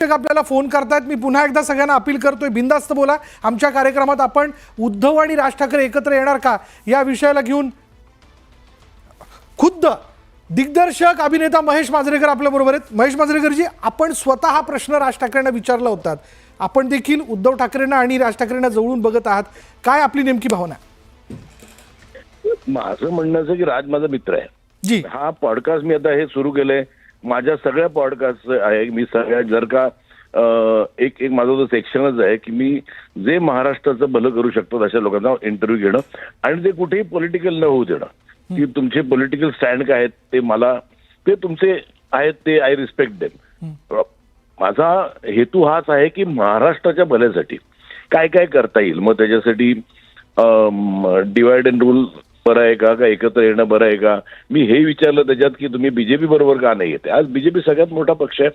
आपल्याला फोन करतायत. मी पुन्हा एकदा सगळ्यांना अपील करतोय, बिनधास्त बोला. आमच्या कार्यक्रमात आपण उद्धव आणि राज ठाकरे एकत्र येणार का या विषयाला घेऊन खुद्द दिग्दर्शक अभिनेता महेश मांजरेकर आपल्या बरोबर आहेत. महेश मांजरेकरजी, आपण स्वतः हा प्रश्न राज ठाकरेंना विचारला होता. आपण देखील उद्धव ठाकरेंना आणि राज ठाकरेंना जवळून बघत आहात. काय आपली नेमकी भावना? माझं म्हणणं असं की राज माझा मित्र आहे जी. हा पॉडकास्ट मी आता हे सुरू केलंय. माझ्या सगळ्या पॉडकास्ट आहे मी सगळ्या जर का एक एक माझं सेक्शनच आहे की मी जे महाराष्ट्राचं भलं करू शकतो अशा लोकांना इंटरव्ह्यू घेणं आणि ते कुठेही पॉलिटिकल न होऊ देणं. की तुमचे पॉलिटिकल स्टँड काय आहेत ते मला ते तुमचे आहेत ते आय रिस्पेक्ट देम. माझा हेतू हाच आहे की महाराष्ट्राच्या भल्यासाठी काय काय करता येईल. मग त्याच्यासाठी डिवाइड अँड रूल बरं आहे का एकत्र येणं बरं आहे का. मी हे विचारलं त्याच्यात की तुम्ही बीजेपी बरोबर का नाही येते. आज बीजेपी सगळ्यात मोठा पक्ष आहे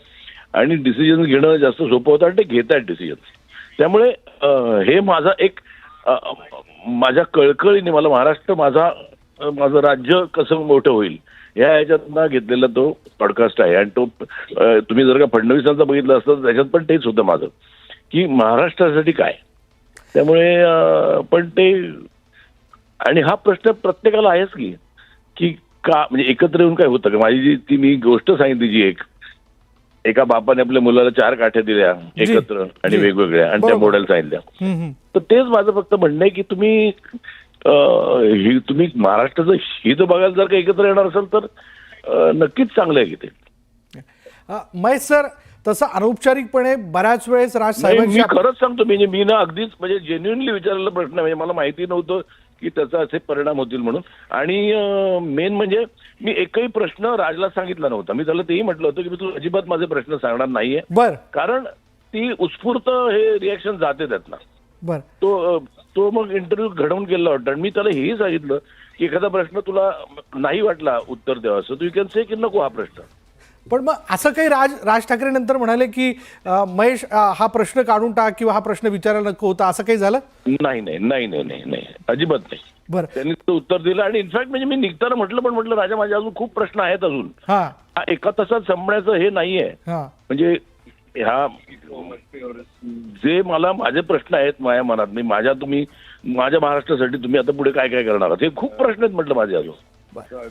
आणि डिसिजन घेणं जास्त सोपं होतं आणि ते घेत आहेत डिसिजन. त्यामुळे हे माझा एक माझ्या कळकळीने मला महाराष्ट्र माझं राज्य कसं मोठं होईल ह्या ह्याच्यातनं घेतलेला तो पॉडकास्ट आहे. आणि तो तुम्ही जर का फडणवीसांचा बघितलं असतं त्याच्यात पण तेच होतं माझं की महाराष्ट्रासाठी काय. त्यामुळे पण ते आणि हा प्रश्न प्रत्येकाला आहेच की का म्हणजे एकत्र येऊन काय होतं का. माझी जी ती मी गोष्ट सांगितली जी एका बापाने आपल्या मुलाला 4 काठ्या दिल्या एकत्र आणि वेगवेगळ्या आणि त्या मॉडेल सांगितल्या. तर तेच माझं फक्त म्हणणं आहे की तुम्ही महाराष्ट्राचं हित बघायला जर का एकत्र येणार असेल तर नक्कीच चांगलं आहे की ते. महेश सर, तसं अनौपचारिकपणे बऱ्याच वेळेस राज साहेबांनी मी खरंच सांगतो मी ना अगदीच म्हणजे जेन्युइनली विचारलेला प्रश्न म्हणजे मला माहिती नव्हतं की त्याचा असे परिणाम होतील म्हणून. आणि मेन म्हणजे मी एकही प्रश्न राजला सांगितला नव्हता. मी त्याला तेही म्हटलं होतं की मी तुला अजिबात माझे प्रश्न सांगणार नाहीये. बरं. कारण ती उत्स्फूर्त हे रिॲक्शन जाते त्यातनं. बरं. तो मग इंटरव्ह्यू घडवून गेला होता आणि मी त्याला हेही सांगितलं की एखादा प्रश्न तुला नाही वाटला उत्तर द्यावं असं तू कॅन से की नको हा प्रश्न. पण मग असं काही राज ठाकरे नंतर म्हणाले की महेश हा प्रश्न काढून टाक किंवा हा प्रश्न विचारायला नको होता, असं काही झालं? नाही अजिबात नाही. बरं. त्यांनी तो उत्तर दिलं आणि इनफॅक्ट म्हणजे मी निघताना म्हटलं राजा माझे अजून खूप प्रश्न आहेत अजून. हा एका तासात संपण्याचं हे नाहीये. म्हणजे ह्या जे मला माझे प्रश्न आहेत माझ्या मनात मी माझ्या महाराष्ट्रासाठी तुम्ही आता पुढे काय काय करणार आहात हे खूप प्रश्न आहेत म्हटलं माझे अजून.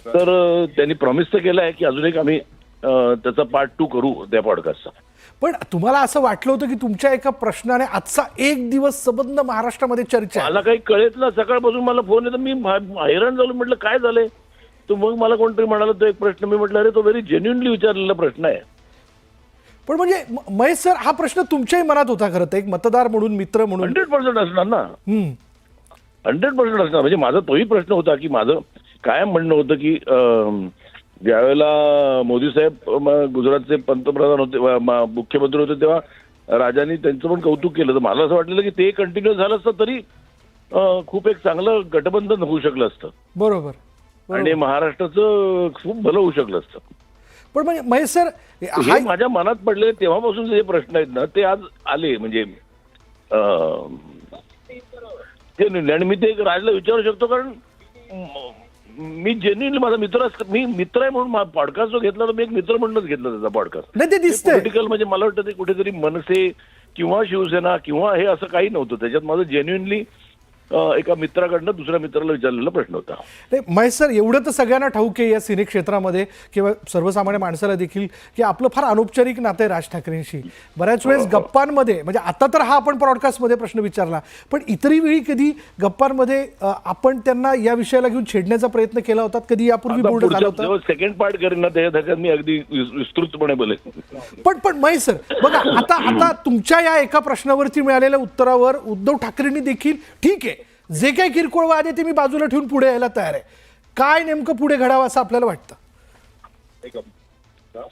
तर त्यांनी प्रॉमिस तर केलं आहे की अजून एक आम्ही त्याचा पार्ट 2 करू त्या पॉडकास्टचा. पण तुम्हाला असं वाटलं होतं की तुमच्या एका प्रश्नाने आजचा एक दिवस संबंध महाराष्ट्रामध्ये चर्चा? मला काही कळत ना सकाळपासून मला फोन येतो मी हैराण झालो. म्हटलं काय झालंय. तो मग मला कोणतरी म्हणाला तो एक प्रश्न. मी म्हटलं अरे तो व्हेरी जेन्युइनली विचारलेला प्रश्न आहे. पण म्हणजे महेश सर हा प्रश्न तुमच्याही मनात होता खरं तर एक मतदार म्हणून मित्र म्हणून? 100% असणार ना. 100% असणार. म्हणजे माझा तोही प्रश्न होता की माझं कायम म्हणणं होतं की ज्यावेळेला मोदी साहेब गुजरातचे पंतप्रधान होते मुख्यमंत्री होते तेव्हा राजांनी त्यांचं पण कौतुक केलं. तर मला असं वाटलेलं की ते कंटिन्यू झालं असतं तरी खूप एक चांगलं गठबंधन होऊ शकलं असतं. बरोबर. आणि महाराष्ट्राचं खूप भलं होऊ शकलं असतं. पण म्हणजे महेश सर हे माझ्या मनात पडले तेव्हापासून जे प्रश्न आहेत ना ते आज आले म्हणजे ते आणि मी ते राजला विचारू शकतो कारण मी जेन्युइनली माझा मी मित्र आहे म्हणून पॉडकास्ट जो घेतला तर मी एक मित्र म्हणूनच घेतला त्याचा पॉडकास्ट. नाही ते दिसतंय पॉलिटिकल म्हणजे मला वाटतं ते कुठेतरी मनसे किंवा शिवसेना किंवा हे असं काही नव्हतं. त्याच्यात माझं जेन्युइनली एका मित्राकडनं दुसऱ्या मित्राला विचारलेला प्रश्न होता. महेश सर, एवढं तर सगळ्यांना ठाऊक आहे या सिने क्षेत्रामध्ये किंवा सर्वसामान्य माणसाला देखील की आपलं फार अनौपचारिक नातं आहे राज ठाकरेंशी. बऱ्याच वेळेस गप्पांमध्ये म्हणजे आता तर हा आपण पॉडकास्टमध्ये प्रश्न विचारला पण इतरही वेळी कधी गप्पांमध्ये आपण त्यांना या विषयाला घेऊन छेडण्याचा प्रयत्न केला होता कधी यापूर्वी? बोलणं झालं होतं. सेकंड पार्ट करेन ना त्याच्यात मी अगदी विस्तृतपणे बोले. पण महेश सर बघा आता तुमच्या या एका प्रश्नावरती मिळालेल्या उत्तरावर उद्धव ठाकरेंनी देखील ठीक आहे जे काही किरकोळ वाद आहे ते मी बाजूला ठेवून पुढे यायला तयार आहे. काय नेमकं पुढे घडावं असं आपल्याला वाटतं?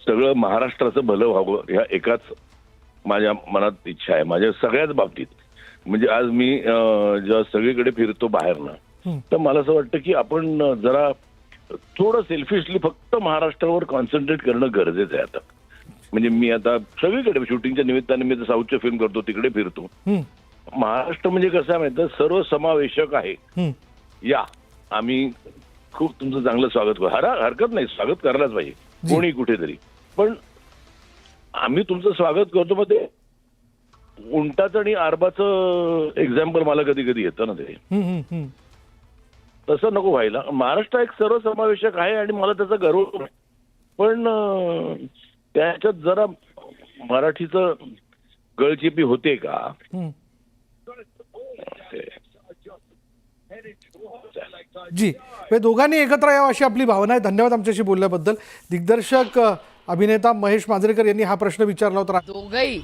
सगळं महाराष्ट्राचं भलं व्हावं ह्या एकाच माझ्या मनात इच्छा आहे माझ्या सगळ्याच बाबतीत. म्हणजे आज मी जेव्हा सगळीकडे फिरतो बाहेरनं तर मला असं वाटतं की आपण जरा थोडं सेल्फिशली फक्त महाराष्ट्रावर कॉन्सन्ट्रेट करणं गरजेचं आहे आता. म्हणजे मी आता सगळीकडे शूटिंगच्या निमित्ताने मी साऊथच्या फिल्म करतो तिकडे फिरतो. महाराष्ट्र म्हणजे कसं आहे माहिती सर्वसमावेशक आहे. या आम्ही खूप तुमचं चांगलं स्वागत करू. हरकत नाही स्वागत करायलाच पाहिजे कोणी कुठेतरी. पण आम्ही तुमचं स्वागत करतो, मग ते उंटाचं आणि आरबाचं एक्झाम्पल मला कधी कधी येतं ना ते. तसं नको व्हायला. महाराष्ट्र एक सर्वसमावेशक आहे आणि मला त्याचा गर्व आहे. पण त्याच्यात जरा मराठीचं गळचेपी होते का? जी, हे दोघांनी एकत्र यावं अशी आपली भावना आहे. धन्यवाद आमच्याशी बोलल्याबद्दल. दिग्दर्शक अभिनेता महेश मांजरेकर यांनी हा प्रश्न विचारला होता. दोघंही